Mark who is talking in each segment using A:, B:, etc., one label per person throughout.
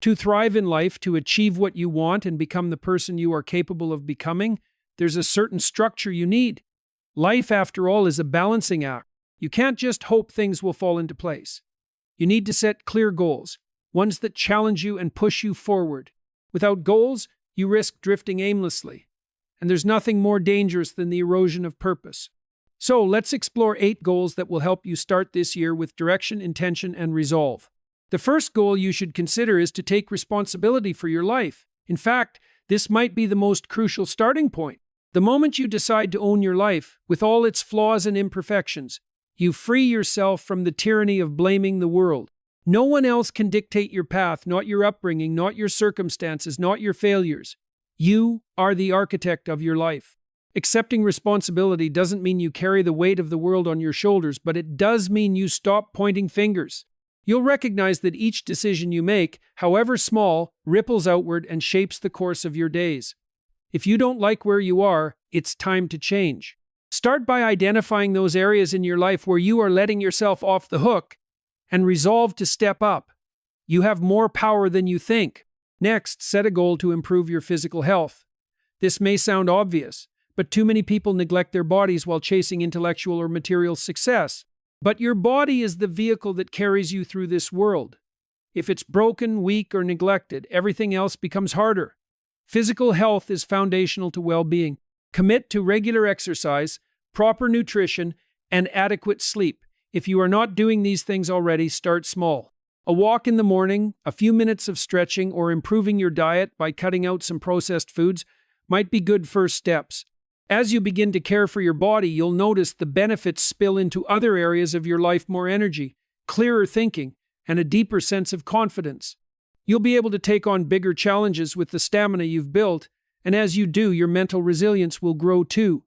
A: To thrive in life, to achieve what you want and become the person you are capable of becoming, there's a certain structure you need. Life, after all, is a balancing act. You can't just hope things will fall into place. You need to set clear goals, ones that challenge you and push you forward. Without goals, you risk drifting aimlessly. And there's nothing more dangerous than the erosion of purpose. So let's explore 8 goals that will help you start this year with direction, intention, and resolve. The first goal you should consider is to take responsibility for your life. In fact, this might be the most crucial starting point. The moment you decide to own your life, with all its flaws and imperfections, you free yourself from the tyranny of blaming the world. No one else can dictate your path, not your upbringing, not your circumstances, not your failures. You are the architect of your life. Accepting responsibility doesn't mean you carry the weight of the world on your shoulders, but it does mean you stop pointing fingers. You'll recognize that each decision you make, however small, ripples outward and shapes the course of your days. If you don't like where you are, it's time to change. Start by identifying those areas in your life where you are letting yourself off the hook and resolve to step up. You have more power than you think. Next, set a goal to improve your physical health. This may sound obvious, but too many people neglect their bodies while chasing intellectual or material success. But your body is the vehicle that carries you through this world. If it's broken, weak, or neglected, everything else becomes harder. Physical health is foundational to well-being. Commit to regular exercise, proper nutrition, and adequate sleep. If you are not doing these things already, start small. A walk in the morning, a few minutes of stretching, or improving your diet by cutting out some processed foods might be good first steps. As you begin to care for your body, you'll notice the benefits spill into other areas of your life: more energy, clearer thinking, and a deeper sense of confidence. You'll be able to take on bigger challenges with the stamina you've built, and as you do, your mental resilience will grow too.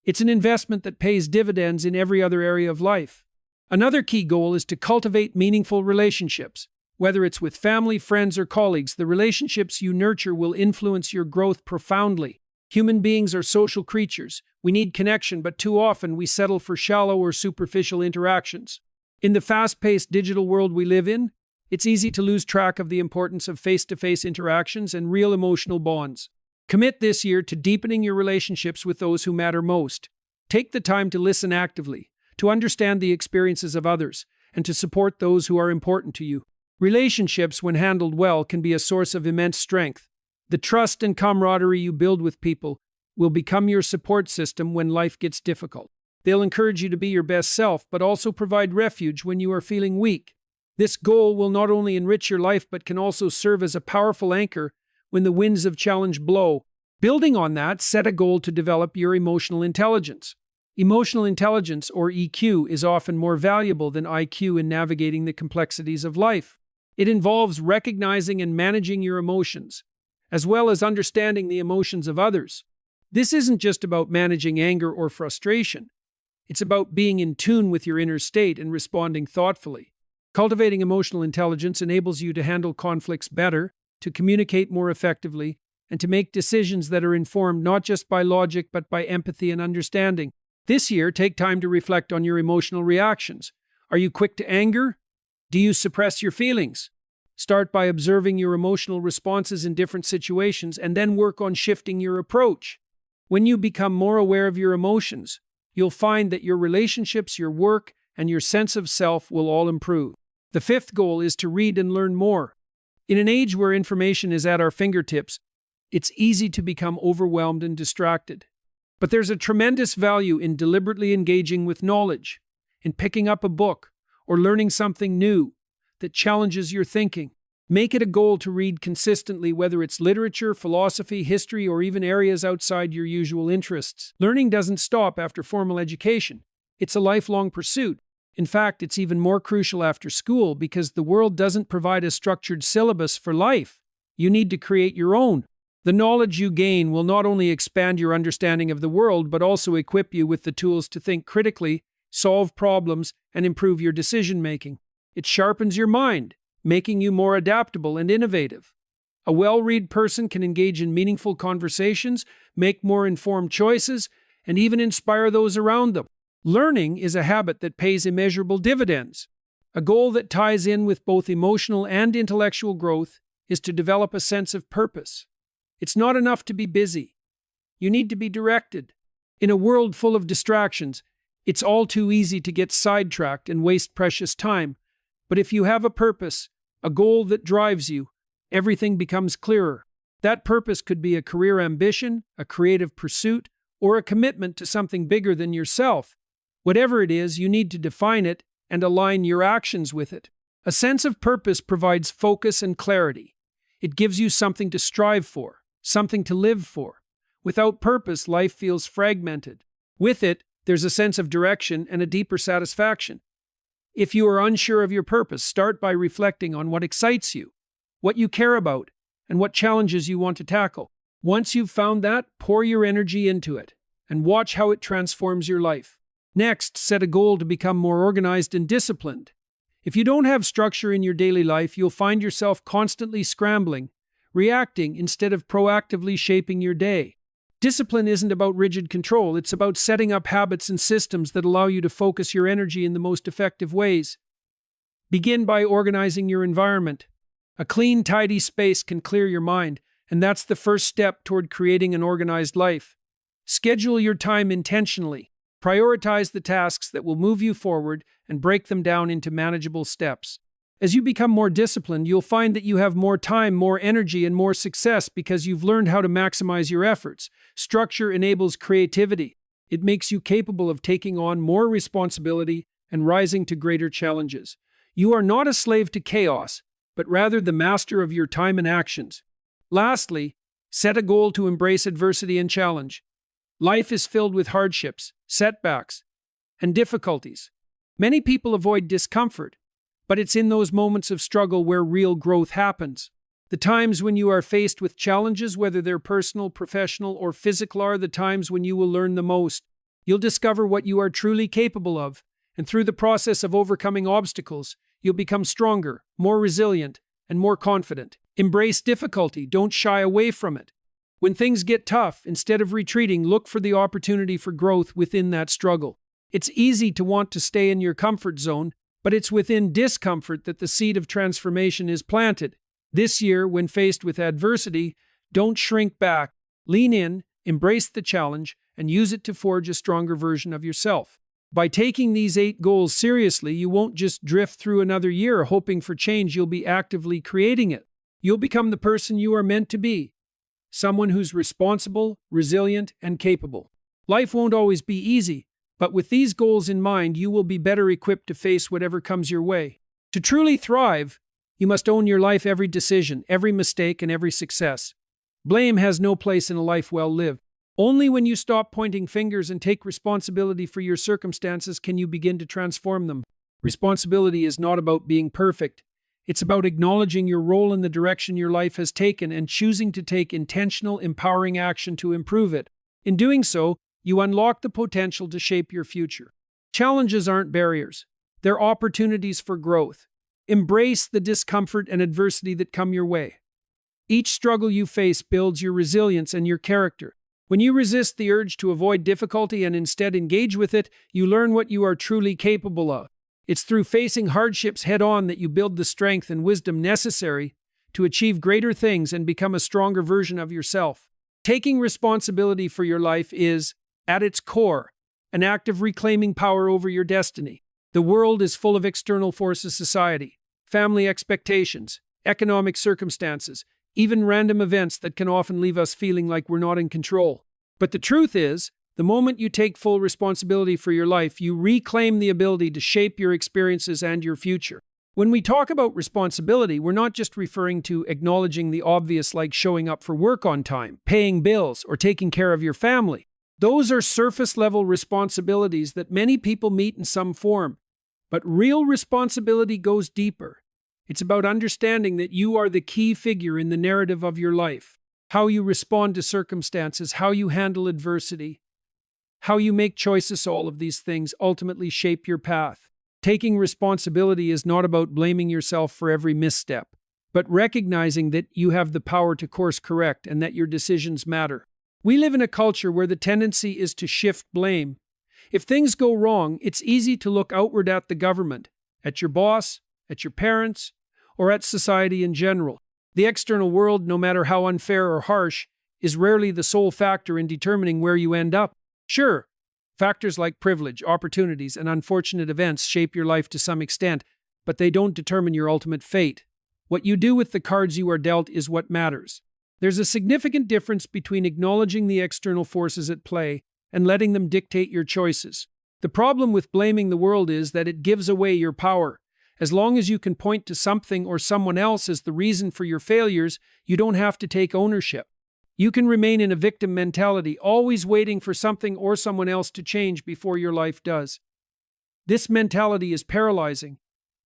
A: It's an investment that pays dividends in every other area of life. Another key goal is to cultivate meaningful relationships. Whether it's with family, friends, or colleagues, the relationships you nurture will influence your growth profoundly. Human beings are social creatures. We need connection, but too often we settle for shallow or superficial interactions. In the fast-paced digital world we live in, it's easy to lose track of the importance of face-to-face interactions and real emotional bonds. Commit this year to deepening your relationships with those who matter most. Take the time to listen actively, to understand the experiences of others, and to support those who are important to you. Relationships, when handled well, can be a source of immense strength. The trust and camaraderie you build with people will become your support system when life gets difficult. They'll encourage you to be your best self, but also provide refuge when you are feeling weak. This goal will not only enrich your life, but can also serve as a powerful anchor when the winds of challenge blow. Building on that, set a goal to develop your emotional intelligence. Emotional intelligence, or EQ, is often more valuable than IQ in navigating the complexities of life. It involves recognizing and managing your emotions, as well as understanding the emotions of others. This isn't just about managing anger or frustration. It's about being in tune with your inner state and responding thoughtfully. Cultivating emotional intelligence enables you to handle conflicts better, to communicate more effectively, and to make decisions that are informed not just by logic but by empathy and understanding. This year, take time to reflect on your emotional reactions. Are you quick to anger? Do you suppress your feelings? Start by observing your emotional responses in different situations and then work on shifting your approach. When you become more aware of your emotions, you'll find that your relationships, your work, and your sense of self will all improve. The fifth goal is to read and learn more. In an age where information is at our fingertips, it's easy to become overwhelmed and distracted. But there's a tremendous value in deliberately engaging with knowledge, in picking up a book, or learning something new that challenges your thinking. Make it a goal to read consistently, whether it's literature, philosophy, history, or even areas outside your usual interests. Learning doesn't stop after formal education. It's a lifelong pursuit. In fact, it's even more crucial after school because the world doesn't provide a structured syllabus for life. You need to create your own. The knowledge you gain will not only expand your understanding of the world, but also equip you with the tools to think critically, solve problems, and improve your decision-making. It sharpens your mind, making you more adaptable and innovative. A well-read person can engage in meaningful conversations, make more informed choices, and even inspire those around them. Learning is a habit that pays immeasurable dividends. A goal that ties in with both emotional and intellectual growth is to develop a sense of purpose. It's not enough to be busy. You need to be directed. In a world full of distractions, it's all too easy to get sidetracked and waste precious time. But if you have a purpose, a goal that drives you, everything becomes clearer. That purpose could be a career ambition, a creative pursuit, or a commitment to something bigger than yourself. Whatever it is, you need to define it and align your actions with it. A sense of purpose provides focus and clarity. It gives you something to strive for, something to live for. Without purpose, life feels fragmented. With it, there's a sense of direction and a deeper satisfaction. If you are unsure of your purpose, start by reflecting on what excites you, what you care about, and what challenges you want to tackle. Once you've found that, pour your energy into it and watch how it transforms your life. Next, set a goal to become more organized and disciplined. If you don't have structure in your daily life, you'll find yourself constantly scrambling, reacting instead of proactively shaping your day. Discipline isn't about rigid control, it's about setting up habits and systems that allow you to focus your energy in the most effective ways. Begin by organizing your environment. A clean, tidy space can clear your mind, and that's the first step toward creating an organized life. Schedule your time intentionally. Prioritize the tasks that will move you forward and break them down into manageable steps. As you become more disciplined, you'll find that you have more time, more energy, and more success because you've learned how to maximize your efforts. Structure enables creativity. It makes you capable of taking on more responsibility and rising to greater challenges. You are not a slave to chaos, but rather the master of your time and actions. Lastly, set a goal to embrace adversity and challenge. Life is filled with hardships, setbacks, and difficulties. Many people avoid discomfort, but it's in those moments of struggle where real growth happens. The times when you are faced with challenges, whether they're personal, professional, or physical, are the times when you will learn the most. You'll discover what you are truly capable of, and through the process of overcoming obstacles, you'll become stronger, more resilient, and more confident. Embrace difficulty, don't shy away from it. When things get tough, instead of retreating, look for the opportunity for growth within that struggle. It's easy to want to stay in your comfort zone, but it's within discomfort that the seed of transformation is planted. This year, when faced with adversity, don't shrink back. Lean in, embrace the challenge, and use it to forge a stronger version of yourself. By taking these 8 goals seriously, you won't just drift through another year hoping for change, you'll be actively creating it. You'll become the person you are meant to be. Someone who's responsible, resilient, and capable. Life won't always be easy, but with these goals in mind, you will be better equipped to face whatever comes your way. To truly thrive, you must own your life, every decision, every mistake, and every success. Blame has no place in a life well lived. Only when you stop pointing fingers and take responsibility for your circumstances can you begin to transform them. Responsibility is not about being perfect. It's about acknowledging your role in the direction your life has taken and choosing to take intentional, empowering action to improve it. In doing so, you unlock the potential to shape your future. Challenges aren't barriers. They're opportunities for growth. Embrace the discomfort and adversity that come your way. Each struggle you face builds your resilience and your character. When you resist the urge to avoid difficulty and instead engage with it, you learn what you are truly capable of. It's through facing hardships head-on that you build the strength and wisdom necessary to achieve greater things and become a stronger version of yourself. Taking responsibility for your life is, at its core, an act of reclaiming power over your destiny. The world is full of external forces: society, family expectations, economic circumstances, even random events that can often leave us feeling like we're not in control. But the truth is, the moment you take full responsibility for your life, you reclaim the ability to shape your experiences and your future. When we talk about responsibility, we're not just referring to acknowledging the obvious, like showing up for work on time, paying bills, or taking care of your family. Those are surface-level responsibilities that many people meet in some form. But real responsibility goes deeper. It's about understanding that you are the key figure in the narrative of your life. How you respond to circumstances, how you handle adversity, how you make choices, all of these things ultimately shape your path. Taking responsibility is not about blaming yourself for every misstep, but recognizing that you have the power to course correct and that your decisions matter. We live in a culture where the tendency is to shift blame. If things go wrong, it's easy to look outward at the government, at your boss, at your parents, or at society in general. The external world, no matter how unfair or harsh, is rarely the sole factor in determining where you end up. Sure, factors like privilege, opportunities, and unfortunate events shape your life to some extent, but they don't determine your ultimate fate. What you do with the cards you are dealt is what matters. There's a significant difference between acknowledging the external forces at play and letting them dictate your choices. The problem with blaming the world is that it gives away your power. As long as you can point to something or someone else as the reason for your failures, you don't have to take ownership. You can remain in a victim mentality, always waiting for something or someone else to change before your life does. This mentality is paralyzing.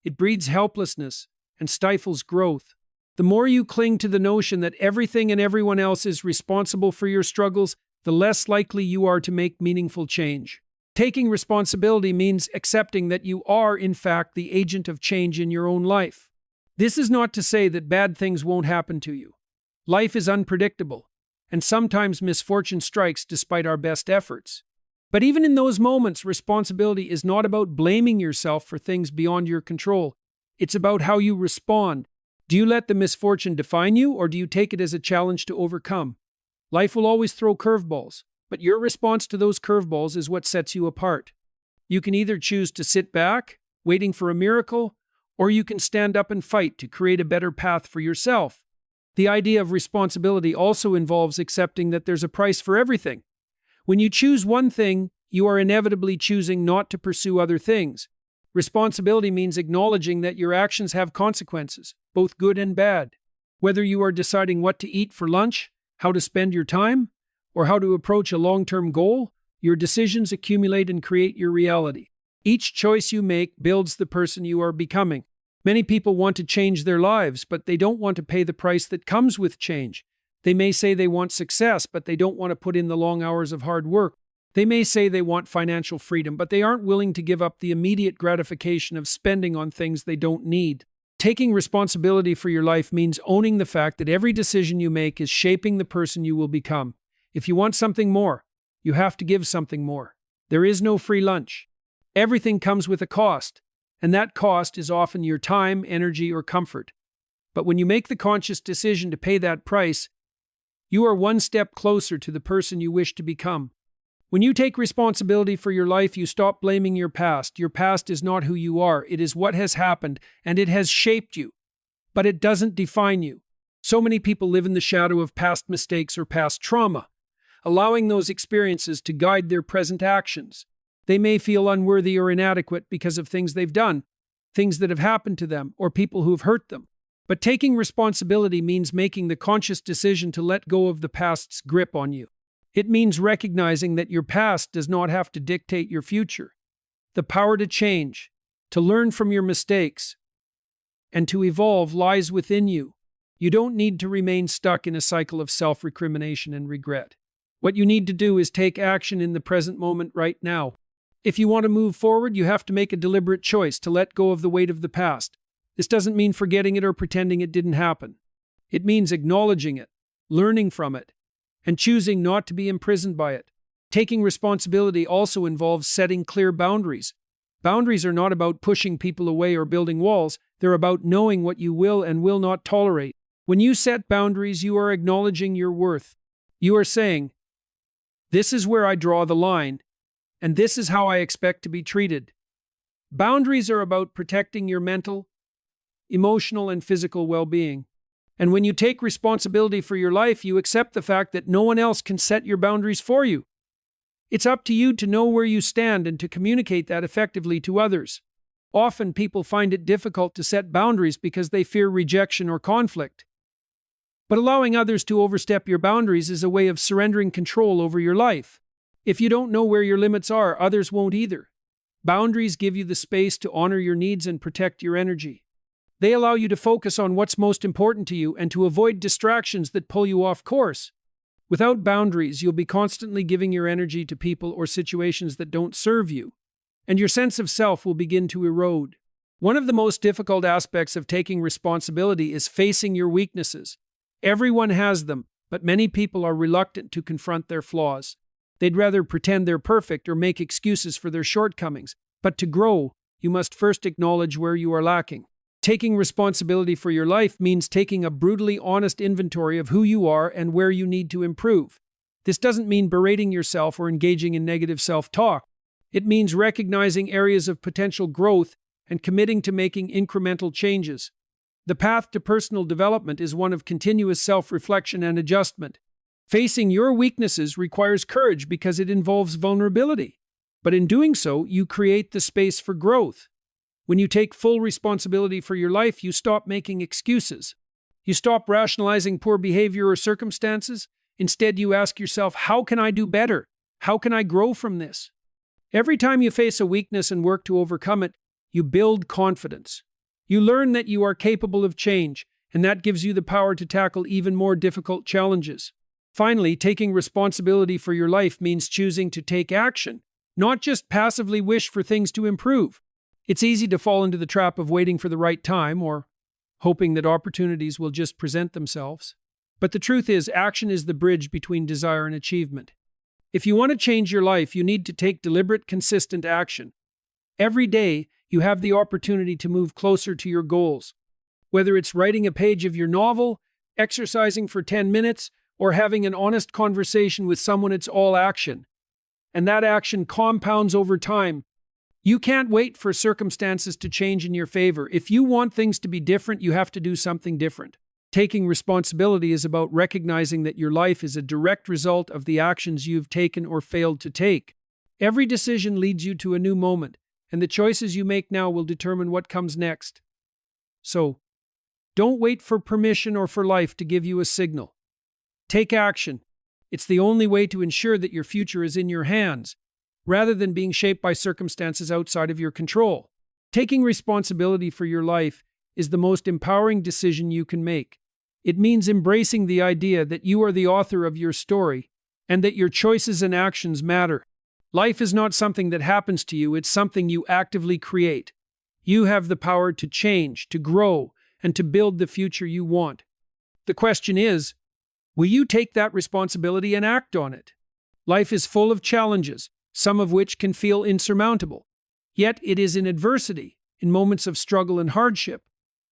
A: It breeds helplessness and stifles growth. The more you cling to the notion that everything and everyone else is responsible for your struggles, the less likely you are to make meaningful change. Taking responsibility means accepting that you are, in fact, the agent of change in your own life. This is not to say that bad things won't happen to you. Life is unpredictable, and sometimes misfortune strikes despite our best efforts. But even in those moments, responsibility is not about blaming yourself for things beyond your control. It's about how you respond. Do you let the misfortune define you, or do you take it as a challenge to overcome? Life will always throw curveballs, but your response to those curveballs is what sets you apart. You can either choose to sit back, waiting for a miracle, or you can stand up and fight to create a better path for yourself. The idea of responsibility also involves accepting that there's a price for everything. When you choose one thing, you are inevitably choosing not to pursue other things. Responsibility means acknowledging that your actions have consequences, both good and bad. Whether you are deciding what to eat for lunch, how to spend your time, or how to approach a long-term goal, your decisions accumulate and create your reality. Each choice you make builds the person you are becoming. Many people want to change their lives, but they don't want to pay the price that comes with change. They may say they want success, but they don't want to put in the long hours of hard work. They may say they want financial freedom, but they aren't willing to give up the immediate gratification of spending on things they don't need. Taking responsibility for your life means owning the fact that every decision you make is shaping the person you will become. If you want something more, you have to give something more. There is no free lunch. Everything comes with a cost, and that cost is often your time, energy, or comfort. But when you make the conscious decision to pay that price, you are one step closer to the person you wish to become. When you take responsibility for your life, you stop blaming your past. Your past is not who you are. It is what has happened, and it has shaped you. But it doesn't define you. So many people live in the shadow of past mistakes or past trauma, allowing those experiences to guide their present actions. They may feel unworthy or inadequate because of things they've done, things that have happened to them, or people who have hurt them. But taking responsibility means making the conscious decision to let go of the past's grip on you. It means recognizing that your past does not have to dictate your future. The power to change, to learn from your mistakes, and to evolve lies within you. You don't need to remain stuck in a cycle of self-recrimination and regret. What you need to do is take action in the present moment right now. If you want to move forward, you have to make a deliberate choice to let go of the weight of the past. This doesn't mean forgetting it or pretending it didn't happen. It means acknowledging it, learning from it, and choosing not to be imprisoned by it. Taking responsibility also involves setting clear boundaries. Boundaries are not about pushing people away or building walls. They're about knowing what you will and will not tolerate. When you set boundaries, you are acknowledging your worth. You are saying, "This is where I draw the line, and this is how I expect to be treated." Boundaries are about protecting your mental, emotional, and physical well-being. And when you take responsibility for your life, you accept the fact that no one else can set your boundaries for you. It's up to you to know where you stand and to communicate that effectively to others. Often people find it difficult to set boundaries because they fear rejection or conflict. But allowing others to overstep your boundaries is a way of surrendering control over your life. If you don't know where your limits are, others won't either. Boundaries give you the space to honor your needs and protect your energy. They allow you to focus on what's most important to you and to avoid distractions that pull you off course. Without boundaries, you'll be constantly giving your energy to people or situations that don't serve you, and your sense of self will begin to erode. One of the most difficult aspects of taking responsibility is facing your weaknesses. Everyone has them, but many people are reluctant to confront their flaws. They'd rather pretend they're perfect or make excuses for their shortcomings. But to grow, you must first acknowledge where you are lacking. Taking responsibility for your life means taking a brutally honest inventory of who you are and where you need to improve. This doesn't mean berating yourself or engaging in negative self-talk. It means recognizing areas of potential growth and committing to making incremental changes. The path to personal development is one of continuous self-reflection and adjustment. Facing your weaknesses requires courage because it involves vulnerability. But in doing so, you create the space for growth. When you take full responsibility for your life, you stop making excuses. You stop rationalizing poor behavior or circumstances. Instead, you ask yourself, how can I do better? How can I grow from this? Every time you face a weakness and work to overcome it, you build confidence. You learn that you are capable of change, and that gives you the power to tackle even more difficult challenges. Finally, taking responsibility for your life means choosing to take action, not just passively wish for things to improve. It's easy to fall into the trap of waiting for the right time or hoping that opportunities will just present themselves. But the truth is, action is the bridge between desire and achievement. If you want to change your life, you need to take deliberate, consistent action. Every day, you have the opportunity to move closer to your goals. Whether it's writing a page of your novel, exercising for 10 minutes, or having an honest conversation with someone, it's all action. And that action compounds over time. You can't wait for circumstances to change in your favor. If you want things to be different, you have to do something different. Taking responsibility is about recognizing that your life is a direct result of the actions you've taken or failed to take. Every decision leads you to a new moment, and the choices you make now will determine what comes next. So, don't wait for permission or for life to give you a signal. Take action. It's the only way to ensure that your future is in your hands, rather than being shaped by circumstances outside of your control. Taking responsibility for your life is the most empowering decision you can make. It means embracing the idea that you are the author of your story and that your choices and actions matter. Life is not something that happens to you, it's something you actively create. You have the power to change, to grow, and to build the future you want. The question is, will you take that responsibility and act on it? Life is full of challenges, some of which can feel insurmountable. Yet it is in adversity, in moments of struggle and hardship,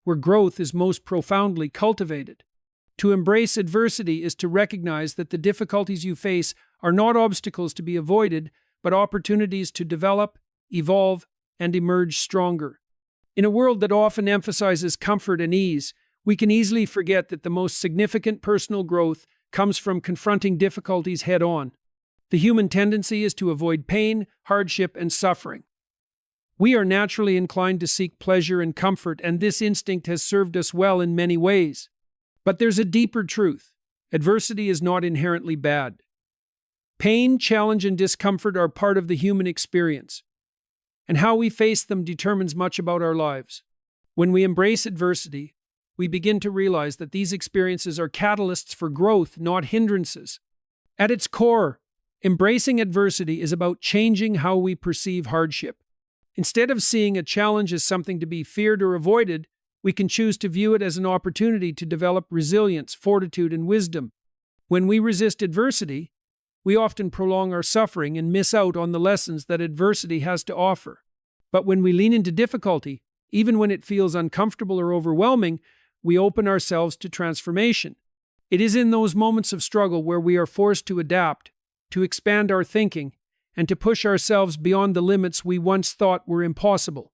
A: where growth is most profoundly cultivated. To embrace adversity is to recognize that the difficulties you face are not obstacles to be avoided, but opportunities to develop, evolve, and emerge stronger. In a world that often emphasizes comfort and ease, we can easily forget that the most significant personal growth comes from confronting difficulties head-on. The human tendency is to avoid pain, hardship, and suffering. We are naturally inclined to seek pleasure and comfort, and this instinct has served us well in many ways. But there's a deeper truth. Adversity is not inherently bad. Pain, challenge, and discomfort are part of the human experience, and how we face them determines much about our lives. When we embrace adversity, we begin to realize that these experiences are catalysts for growth, not hindrances. At its core, embracing adversity is about changing how we perceive hardship. Instead of seeing a challenge as something to be feared or avoided, we can choose to view it as an opportunity to develop resilience, fortitude, and wisdom. When we resist adversity, we often prolong our suffering and miss out on the lessons that adversity has to offer. But when we lean into difficulty, even when it feels uncomfortable or overwhelming, we open ourselves to transformation. It is in those moments of struggle where we are forced to adapt, to expand our thinking, and to push ourselves beyond the limits we once thought were impossible.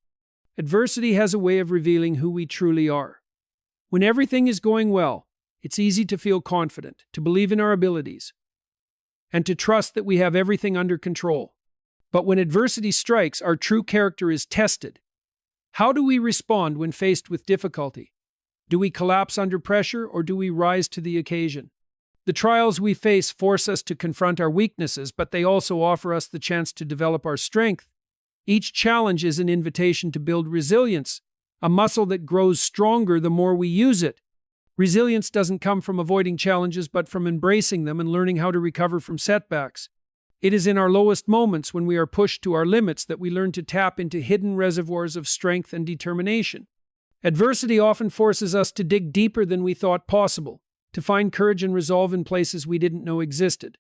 A: Adversity has a way of revealing who we truly are. When everything is going well, it's easy to feel confident, to believe in our abilities, and to trust that we have everything under control. But when adversity strikes, our true character is tested. How do we respond when faced with difficulty? Do we collapse under pressure, or do we rise to the occasion? The trials we face force us to confront our weaknesses, but they also offer us the chance to develop our strength. Each challenge is an invitation to build resilience, a muscle that grows stronger the more we use it. Resilience doesn't come from avoiding challenges, but from embracing them and learning how to recover from setbacks. It is in our lowest moments, when we are pushed to our limits, that we learn to tap into hidden reservoirs of strength and determination. Adversity often forces us to dig deeper than we thought possible, to find courage and resolve in places we didn't know existed.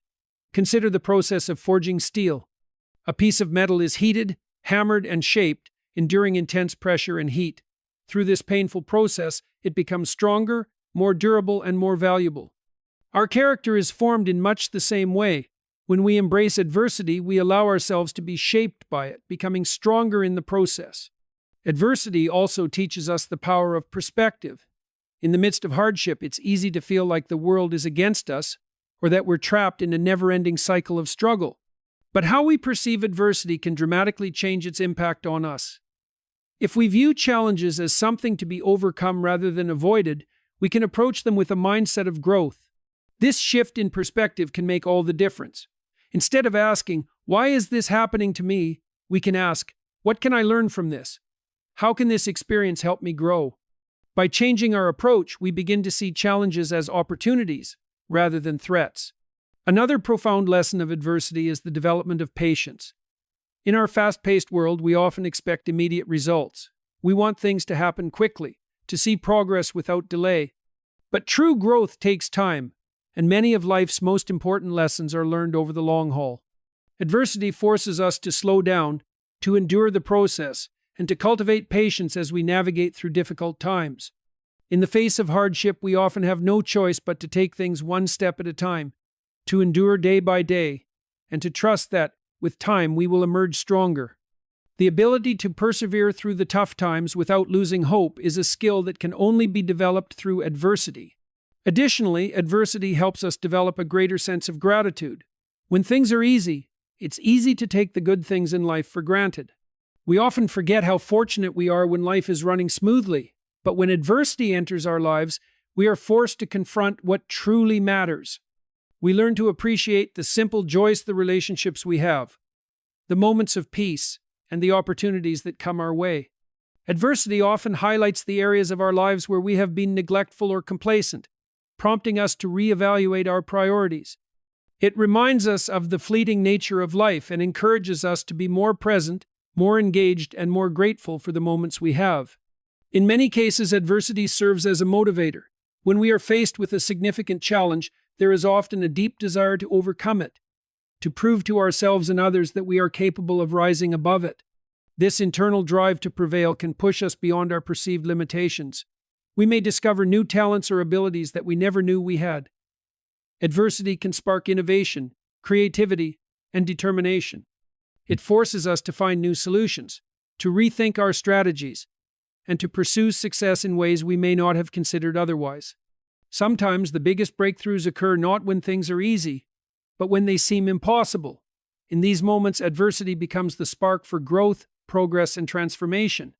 A: Consider the process of forging steel. A piece of metal is heated, hammered, and shaped, enduring intense pressure and heat. Through this painful process, it becomes stronger, more durable, and more valuable. Our character is formed in much the same way. When we embrace adversity, we allow ourselves to be shaped by it, becoming stronger in the process. Adversity also teaches us the power of perspective. In the midst of hardship, it's easy to feel like the world is against us, or that we're trapped in a never-ending cycle of struggle. But how we perceive adversity can dramatically change its impact on us. If we view challenges as something to be overcome rather than avoided, we can approach them with a mindset of growth. This shift in perspective can make all the difference. Instead of asking, "Why is this happening to me?" we can ask, "What can I learn from this? How can this experience help me grow?" By changing our approach, we begin to see challenges as opportunities rather than threats. Another profound lesson of adversity is the development of patience. In our fast-paced world, we often expect immediate results. We want things to happen quickly, to see progress without delay. But true growth takes time, and many of life's most important lessons are learned over the long haul. Adversity forces us to slow down, to endure the process, and to cultivate patience as we navigate through difficult times. In the face of hardship, we often have no choice but to take things one step at a time, to endure day by day, and to trust that, with time, we will emerge stronger. The ability to persevere through the tough times without losing hope is a skill that can only be developed through adversity. Additionally, adversity helps us develop a greater sense of gratitude. When things are easy, it's easy to take the good things in life for granted. We often forget how fortunate we are when life is running smoothly, but when adversity enters our lives, we are forced to confront what truly matters. We learn to appreciate the simple joys, the relationships we have, the moments of peace, and the opportunities that come our way. Adversity often highlights the areas of our lives where we have been neglectful or complacent, prompting us to reevaluate our priorities. It reminds us of the fleeting nature of life and encourages us to be more present, more engaged, and more grateful for the moments we have. In many cases, adversity serves as a motivator. When we are faced with a significant challenge, there is often a deep desire to overcome it, to prove to ourselves and others that we are capable of rising above it. This internal drive to prevail can push us beyond our perceived limitations. We may discover new talents or abilities that we never knew we had. Adversity can spark innovation, creativity, and determination. It forces us to find new solutions, to rethink our strategies, and to pursue success in ways we may not have considered otherwise. Sometimes the biggest breakthroughs occur not when things are easy, but when they seem impossible. In these moments, adversity becomes the spark for growth, progress, and transformation.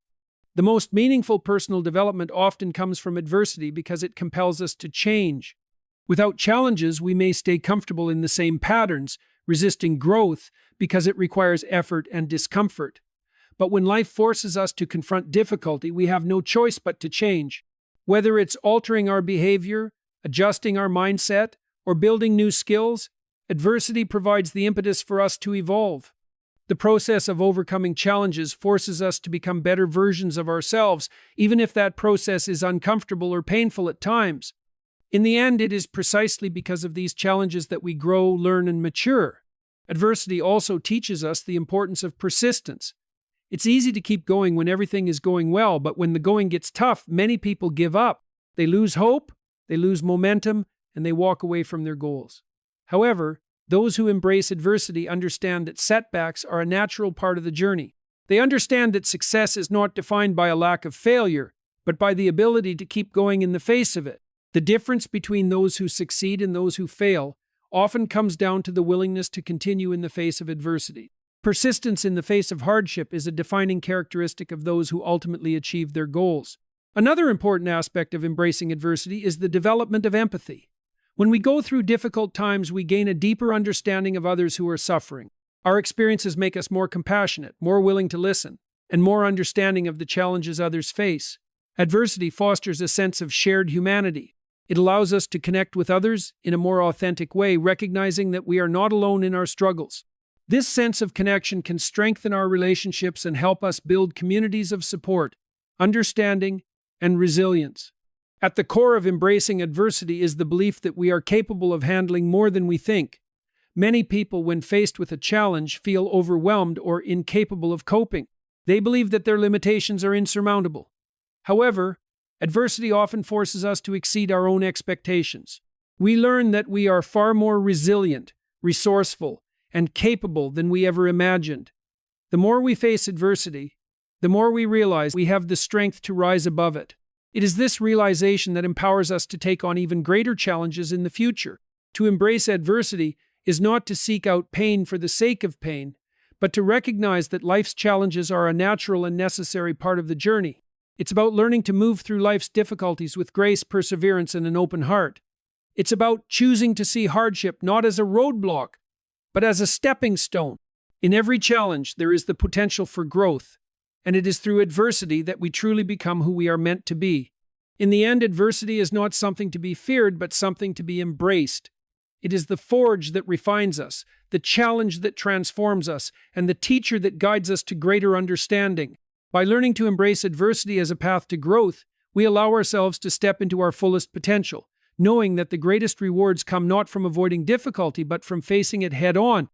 A: The most meaningful personal development often comes from adversity because it compels us to change. Without challenges, we may stay comfortable in the same patterns, resisting growth because it requires effort and discomfort. But when life forces us to confront difficulty, we have no choice but to change. Whether it's altering our behavior, adjusting our mindset, or building new skills, adversity provides the impetus for us to evolve. The process of overcoming challenges forces us to become better versions of ourselves, even if that process is uncomfortable or painful at times. In the end, it is precisely because of these challenges that we grow, learn, and mature. Adversity also teaches us the importance of persistence. It's easy to keep going when everything is going well, but when the going gets tough, many people give up. They lose hope, they lose momentum, and they walk away from their goals. However, those who embrace adversity understand that setbacks are a natural part of the journey. They understand that success is not defined by a lack of failure, but by the ability to keep going in the face of it. The difference between those who succeed and those who fail often comes down to the willingness to continue in the face of adversity. Persistence in the face of hardship is a defining characteristic of those who ultimately achieve their goals. Another important aspect of embracing adversity is the development of empathy. When we go through difficult times, we gain a deeper understanding of others who are suffering. Our experiences make us more compassionate, more willing to listen, and more understanding of the challenges others face. Adversity fosters a sense of shared humanity. It allows us to connect with others in a more authentic way, recognizing that we are not alone in our struggles. This sense of connection can strengthen our relationships and help us build communities of support, understanding, and resilience. At the core of embracing adversity is the belief that we are capable of handling more than we think. Many people, when faced with a challenge, feel overwhelmed or incapable of coping. They believe that their limitations are insurmountable. However, adversity often forces us to exceed our own expectations. We learn that we are far more resilient, resourceful, and capable than we ever imagined. The more we face adversity, the more we realize we have the strength to rise above it. It is this realization that empowers us to take on even greater challenges in the future. To embrace adversity is not to seek out pain for the sake of pain, but to recognize that life's challenges are a natural and necessary part of the journey. It's about learning to move through life's difficulties with grace, perseverance, and an open heart. It's about choosing to see hardship not as a roadblock, but as a stepping stone. In every challenge, there is the potential for growth, and it is through adversity that we truly become who we are meant to be. In the end, adversity is not something to be feared, but something to be embraced. It is the forge that refines us, the challenge that transforms us, and the teacher that guides us to greater understanding. By learning to embrace adversity as a path to growth, we allow ourselves to step into our fullest potential, knowing that the greatest rewards come not from avoiding difficulty, but from facing it head-on.